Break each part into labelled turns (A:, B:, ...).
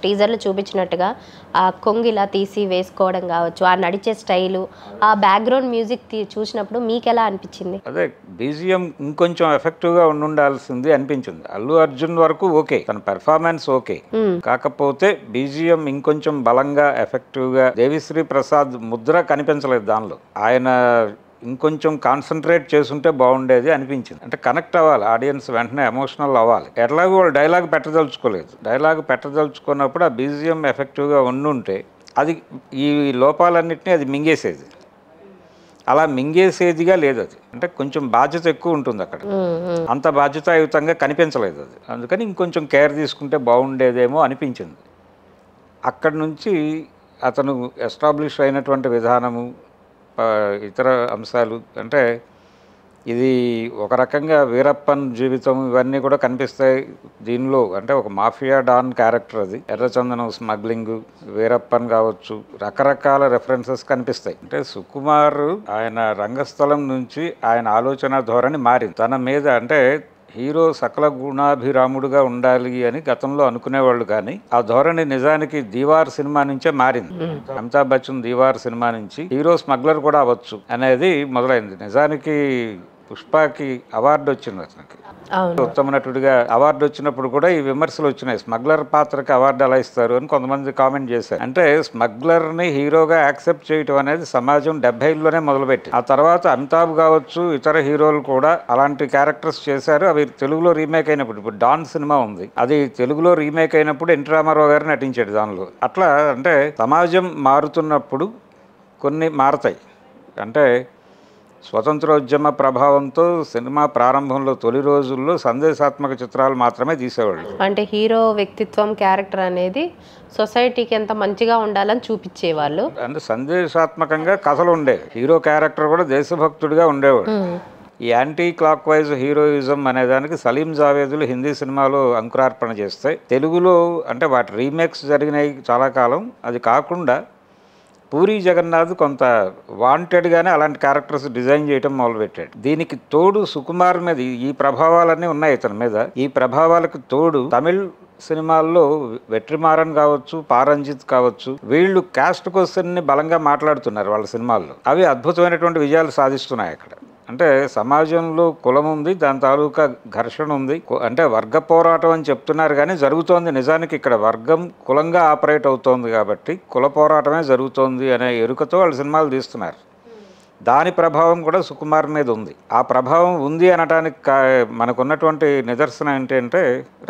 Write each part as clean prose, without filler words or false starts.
A: టీజర్లో చూపించినట్టుగా ఆ కొంగు ఇలా తీసి వేసుకోవడం కావచ్చు, ఆ నడిచే స్టైలు, ఆ బ్యాక్గ్రౌండ్ మ్యూజిక్ చూసినప్పుడు మీకు ఎలా అనిపించింది?
B: అదే బీజిఎం ఇంకొంచెం ఎఫెక్టివ్గా ఉండాల్సింది అనిపించింది. అల్లు అర్జున్ వరకు ఓకే, తన పెర్ఫార్మెన్స్ ఓకే, కాకపోతే బీజిఎం ఇంకొంచెం బలంగా ఎఫెక్టివ్గా దేవిశ్రీ ప్రసాద్ ముద్ర కనిపించలేదు దానిలో. ఆయన ఇంకొంచెం కాన్సన్ట్రేట్ చేసుంటే బాగుండేది అనిపించింది. అంటే కనెక్ట్ అవ్వాలి ఆడియన్స్, వెంటనే ఎమోషనల్ అవ్వాలి. ఎట్లాగో వాళ్ళు డైలాగ్ పెట్టదలుచుకోలేదు. డైలాగ్ పెట్టదలుచుకున్నప్పుడు ఆ బీజిఎం ఎఫెక్టివ్గా ఉండుంటే అది ఈ లోపాలన్నింటినీ అది మింగేసేది. అలా మింగేసేదిగా లేదు అది. అంటే కొంచెం బాధ్యత ఎక్కువ ఉంటుంది అక్కడ, అంత బాధ్యతాయుతంగా కనిపించలేదు అది. అందుకని ఇంకొంచెం కేర్ తీసుకుంటే బాగుండేదేమో అనిపించింది. అక్కడి నుంచి అతను ఎస్టాబ్లిష్ అయినటువంటి విధానము, ఇతర అంశాలు, అంటే ఇది ఒక రకంగా వీరప్పన్ జీవితం ఇవన్నీ కూడా కనిపిస్తాయి దీనిలో. అంటే ఒక మాఫియా డాన్ క్యారెక్టర్ అది. ఎర్రచందనం స్మగ్లింగ్, వీరప్పన్ కావచ్చు, రకరకాల రెఫరెన్సెస్ కనిపిస్తాయి. అంటే సుకుమార్ ఆయన రంగస్థలం నుంచి ఆయన ఆలోచన ధోరణి మారింది. తన మీద అంటే హీరో సకల గుణాభిరాముడుగా ఉండాలి అని గతంలో అనుకునేవాళ్ళు, కానీ ఆ ధోరణి నిజానికి దీవార్ సినిమా నుంచే మారింది. అమితాబ్ బచ్చన్ దీవార్ సినిమా నుంచి హీరో స్మగ్లర్ కూడా అవ్వచ్చు అనేది మొదలైంది. నిజానికి పుష్పకి అవార్డు వచ్చింది అతనికి, ఉత్తమ నటుడిగా అవార్డు వచ్చినప్పుడు కూడా ఈ విమర్శలు వచ్చినాయి, స్మగ్లర్ పాత్రకి అవార్డు ఎలా ఇస్తారు అని కొంతమంది కామెంట్ చేశారు. అంటే స్మగ్లర్ని హీరోగా యాక్సెప్ట్ చేయటం అనేది సమాజం 70లోనే మొదలుపెట్టి, ఆ తర్వాత అమితాబ్ కావచ్చు ఇతర హీరోలు కూడా అలాంటి క్యారెక్టర్స్ చేశారు. అవి తెలుగులో రీమేక్ అయినప్పుడు, ఇప్పుడు డాన్ సినిమా ఉంది, అది తెలుగులో రీమేక్ అయినప్పుడు ఎన్టీ రామారావు గారు నటించాడు దానిలో. అట్లా అంటే సమాజం మారుతున్నప్పుడు కొన్ని మారతాయి. అంటే స్వతంత్రోద్యమ ప్రభావంతో సినిమా ప్రారంభంలో తొలి రోజుల్లో సందేశాత్మక చిత్రాలు మాత్రమే తీసేవాళ్ళు.
A: అంటే హీరో వ్యక్తిత్వం, క్యారెక్టర్ అనేది సొసైటీకి ఎంత మంచిగా ఉండాలని చూపించేవాళ్ళు.
B: అంటే సందేశాత్మకంగా కథలు ఉండేవి. హీరో క్యారెక్టర్ కూడా దేశభక్తుడిగా ఉండేవాడు. ఈ యాంటీ క్లాక్ వైజ్ హీరోయిజం అనేదానికి సలీం జావేదులు హిందీ సినిమాలో అంకురార్పణ చేస్తే, తెలుగులో అంటే వాటి రీమేక్స్ జరిగినాయి చాలా కాలం. అది కాకుండా పూరి జగన్నాథ్ కొంత వాంటెడ్గానే అలాంటి క్యారెక్టర్స్ డిజైన్ చేయడం మొదలుపెట్టాడు. దీనికి తోడు సుకుమార్ మీద ఈ ప్రభావాలన్నీ ఉన్నాయి ఇతని మీద. ఈ ప్రభావాలకు తోడు తమిళ్ సినిమాల్లో వెట్రిమారన్ కావచ్చు, పారంజిత్ కావచ్చు, వీళ్ళు క్యాస్ట్ క్వశ్చన్ని బలంగా మాట్లాడుతున్నారు వాళ్ళ సినిమాల్లో. అవి అద్భుతమైనటువంటి విజయాలు సాధిస్తున్నాయి అక్కడ. అంటే సమాజంలో కులం ఉంది, దాని తాలూకా ఘర్షణ ఉంది, అంటే వర్గ పోరాటం అని చెప్తున్నారు కానీ జరుగుతోంది నిజానికి ఇక్కడ వర్గం కులంగా ఆపరేట్ అవుతోంది కాబట్టి కుల పోరాటమే జరుగుతోంది అనే ఎరుకతో వాళ్ళు సినిమాలు తీస్తున్నారు. దాని ప్రభావం కూడా సుకుమార్ మీద ఉంది. ఆ ప్రభావం ఉంది అనటానికి మనకున్నటువంటి నిదర్శనం ఏంటంటే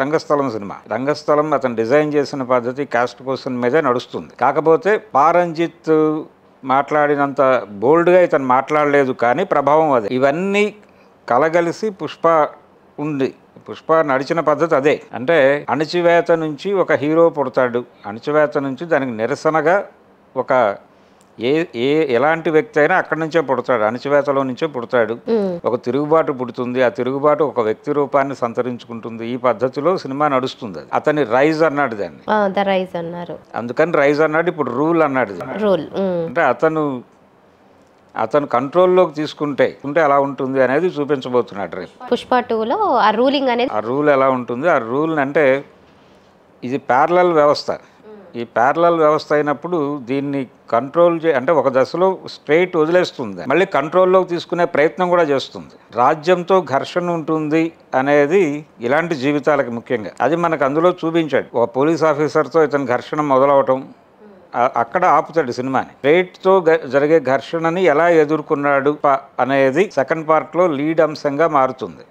B: రంగస్థలం సినిమా. రంగస్థలం అతను డిజైన్ చేసిన పద్ధతి క్యాస్ట్ క్వశ్చన్ మీదే నడుస్తుంది. కాకపోతే పారంజిత్ మాట్లాడినంత బోల్డ్గా ఇతను మాట్లాడలేదు, కానీ ప్రభావం అదే. ఇవన్నీ కలగలిసి పుష్ప ఉంది. పుష్ప నడిచిన పద్ధతి అదే. అంటే అణచివేత నుంచి ఒక హీరో పుడతాడు, అణచివేత నుంచి దానికి నిరసనగా ఒక ఎలాంటి వ్యక్తి అయినా అక్కడి నుంచే పుడతాడు, అణచివేతలో నుంచే పుడతాడు. ఒక తిరుగుబాటు పుడుతుంది, ఆ తిరుగుబాటు ఒక వ్యక్తి రూపాన్ని సంతరించుకుంటుంది. ఈ పద్ధతిలో సినిమా నడుస్తుంది. అతని రైజ్ అన్నాడు దాన్ని,
A: రైజ్ అన్నారు,
B: అందుకని రైజ్ అన్నాడు. ఇప్పుడు రూల్ అన్నాడు.
A: రూల్
B: అంటే అతను కంట్రోల్లోకి తీసుకుంటే ఎలా ఉంటుంది అనేది చూపించబోతున్నాడు రేపు
A: పుష్ప 2లో. ఆ రూలింగ్ అనేది,
B: ఆ రూల్ ఎలా ఉంటుంది, ఆ రూల్ అంటే ఇది ప్యారలల్ వ్యవస్థ. ఈ ప్యారలల్ వ్యవస్థ అయినప్పుడు దీన్ని కంట్రోల్ అంటే ఒక దశలో స్ట్రైట్ వదిలేస్తుంది, మళ్ళీ కంట్రోల్లోకి తీసుకునే ప్రయత్నం కూడా చేస్తుంది. రాజ్యంతో ఘర్షణ ఉంటుంది అనేది ఇలాంటి జీవితాలకి ముఖ్యంగా. అది మనకు అందులో చూపించాడు. ఒక పోలీస్ ఆఫీసర్తో ఇతని ఘర్షణ మొదలవటం, అక్కడ ఆపుతాడు సినిమాని. స్ట్రైట్తో జరిగే ఘర్షణని ఎలా ఎదుర్కొన్నాడు అనేది సెకండ్ పార్ట్లో లీడ్ అంశంగా మారుతుంది.